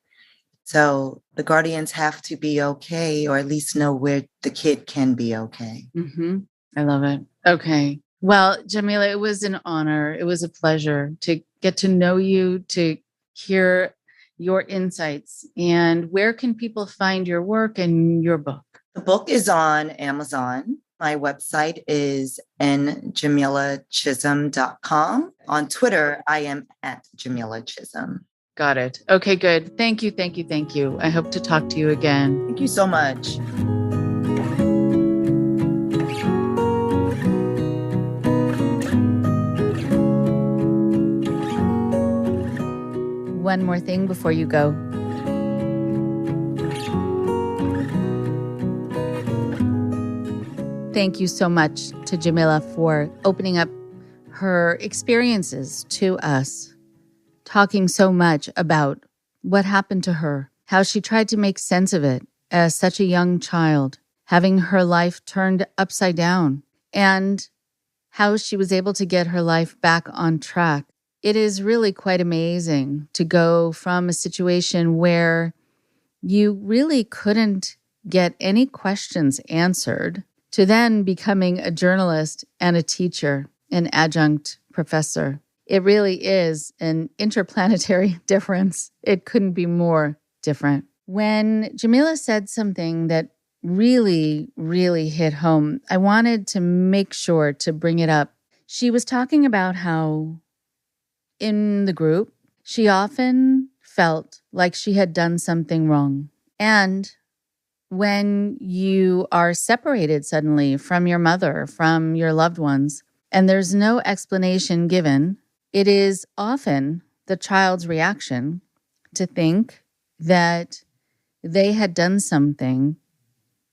So the guardians have to be okay, or at least know where the kid can be okay. Mm-hmm. I love it. Okay. Well, Jamilya, it was an honor. It was a pleasure to get to know you, to hear your insights. And where can people find your work and your book? The book is on Amazon. My website is jamilachisholm.com. On Twitter, I am at Jamiyla Chisholm. Got it. Okay, good. Thank you. I hope to talk to you again. Thank you so much. One more thing before you go. Thank you so much to Jamilya for opening up her experiences to us, talking so much about what happened to her, how she tried to make sense of it as such a young child, having her life turned upside down, and how she was able to get her life back on track. It is really quite amazing to go from a situation where you really couldn't get any questions answered to then becoming a journalist and a teacher, an adjunct professor. It really is an interplanetary difference. It couldn't be more different. When Jamila said something that really, really hit home, I wanted to make sure to bring it up. She was talking about how in the group, she often felt like she had done something wrong. And when you are separated suddenly from your mother, from your loved ones, and there's no explanation given, it is often the child's reaction to think that they had done something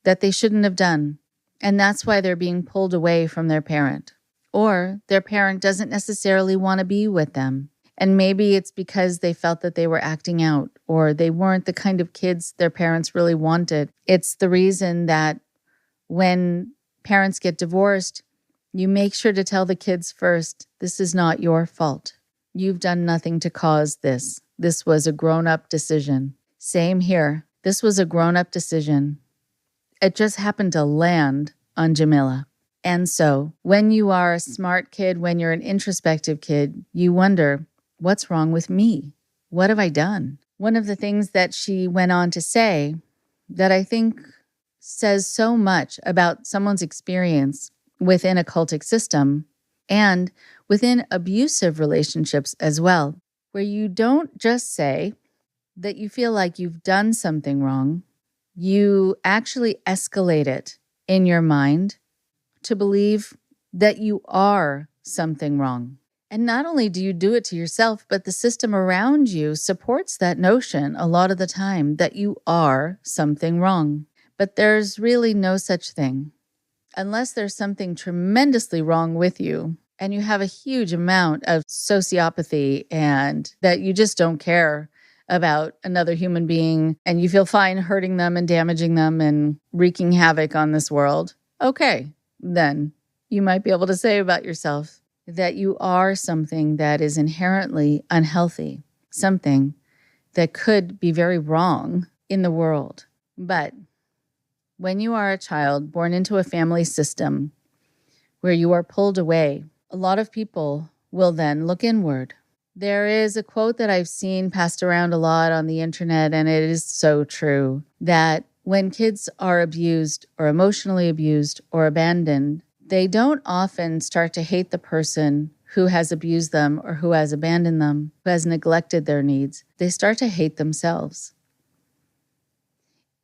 that they shouldn't have done. And that's why they're being pulled away from their parent. Or their parent doesn't necessarily want to be with them. And maybe it's because they felt that they were acting out or they weren't the kind of kids their parents really wanted. It's the reason that when parents get divorced, you make sure to tell the kids first, this is not your fault. You've done nothing to cause this. This was a grown-up decision. Same here. This was a grown-up decision. It just happened to land on Jamila. And so when you are a smart kid, when you're an introspective kid, you wonder, what's wrong with me? What have I done? One of the things that she went on to say that I think says so much about someone's experience within a cultic system and within abusive relationships as well, where you don't just say that you feel like you've done something wrong, you actually escalate it in your mind to believe that you are something wrong. And not only do you do it to yourself, but the system around you supports that notion a lot of the time that you are something wrong. But there's really no such thing. Unless there's something tremendously wrong with you and you have a huge amount of sociopathy and that you just don't care about another human being and you feel fine hurting them and damaging them and wreaking havoc on this world, okay, then you might be able to say about yourself that you are something that is inherently unhealthy, something that could be very wrong in the world. But when you are a child born into a family system where you are pulled away, a lot of people will then look inward. There is a quote that I've seen passed around a lot on the internet, and it is so true, that when kids are abused or emotionally abused or abandoned, they don't often start to hate the person who has abused them or who has abandoned them, who has neglected their needs. They start to hate themselves.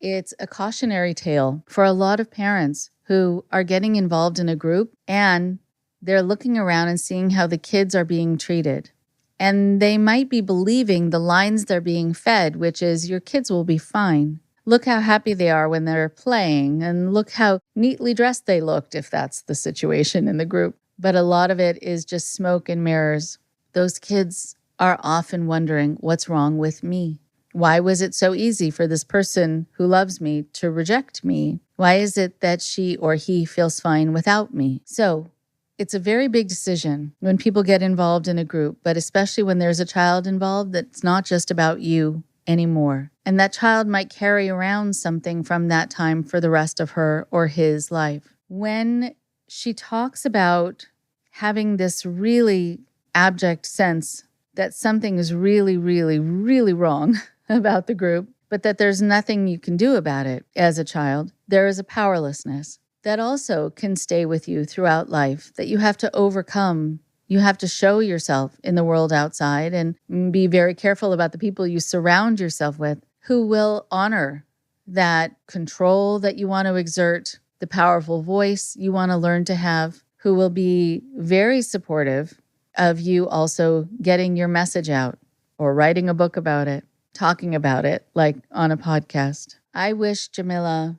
It's a cautionary tale for a lot of parents who are getting involved in a group and they're looking around and seeing how the kids are being treated. And they might be believing the lines they're being fed, which is, your kids will be fine. Look how happy they are when they're playing, and look how neatly dressed they looked, if that's the situation in the group. But a lot of it is just smoke and mirrors. Those kids are often wondering, what's wrong with me? Why was it so easy for this person who loves me to reject me? Why is it that she or he feels fine without me? So it's a very big decision when people get involved in a group, but especially when there's a child involved, that's not just about you anymore. And that child might carry around something from that time for the rest of her or his life. When she talks about having this really abject sense that something is really, really, really wrong about the group, but that there's nothing you can do about it as a child, there is a powerlessness that also can stay with you throughout life, that you have to overcome. You have to show yourself in the world outside and be very careful about the people you surround yourself with who will honor that control that you want to exert, the powerful voice you want to learn to have, who will be very supportive of you also getting your message out or writing a book about it, talking about it like on a podcast. I wish Jamila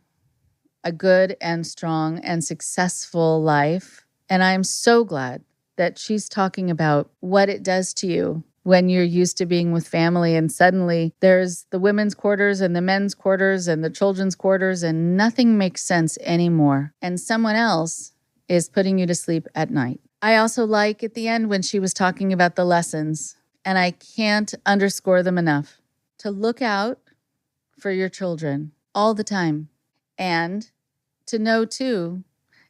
a good and strong and successful life. And I'm so glad that she's talking about what it does to you when you're used to being with family and suddenly there's the women's quarters and the men's quarters and the children's quarters and nothing makes sense anymore. And someone else is putting you to sleep at night. I also like at the end when she was talking about the lessons, and I can't underscore them enough, to look out for your children all the time. And to know, too,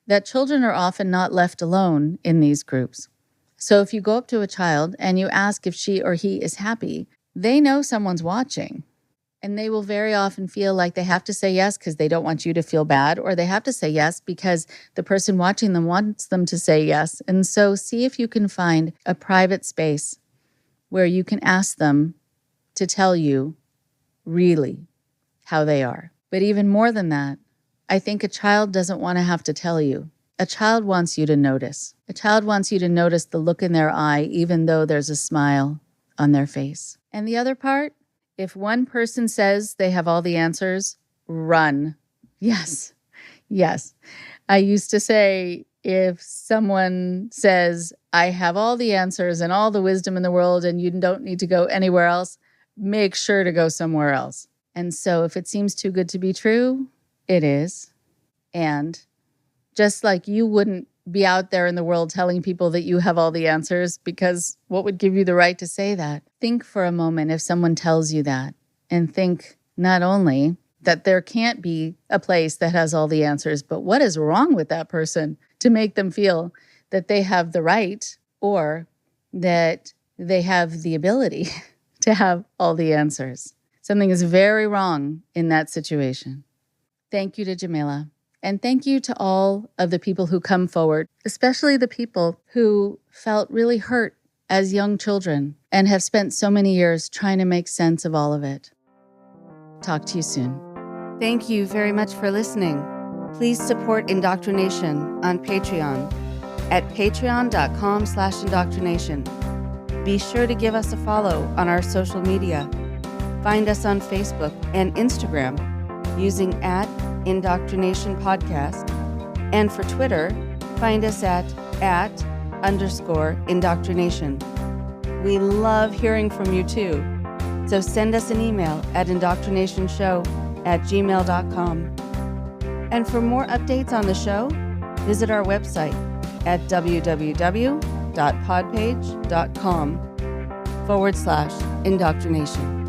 that children are often not left alone in these groups. So if you go up to a child and you ask if she or he is happy, they know someone's watching. And they will very often feel like they have to say yes because they don't want you to feel bad, or they have to say yes because the person watching them wants them to say yes. And so see if you can find a private space where you can ask them to tell you really how they are. But even more than that, I think a child doesn't want to have to tell you. A child wants you to notice. A child wants you to notice the look in their eye, even though there's a smile on their face. And the other part, if one person says they have all the answers, run. Yes, yes. I used to say, if someone says, I have all the answers and all the wisdom in the world and you don't need to go anywhere else, make sure to go somewhere else. And so if it seems too good to be true, it is. And just like you wouldn't be out there in the world telling people that you have all the answers, because what would give you the right to say that? Think for a moment if someone tells you that, and think not only that there can't be a place that has all the answers, but what is wrong with that person to make them feel that they have the right or that they have the ability to have all the answers. Something is very wrong in that situation. Thank you to Jamilya. And thank you to all of the people who come forward, especially the people who felt really hurt as young children and have spent so many years trying to make sense of all of it. Talk to you soon. Thank you very much for listening. Please support IndoctriNation on Patreon at patreon.com/indoctrination. Be sure to give us a follow on our social media. Find us on Facebook and Instagram using @IndoctriNation Podcast. And for Twitter, find us at @_indoctrination. We love hearing from you too. So send us an email at indoctrinationshow@gmail.com. And for more updates on the show, visit our website at www.podpage.com/indoctrination.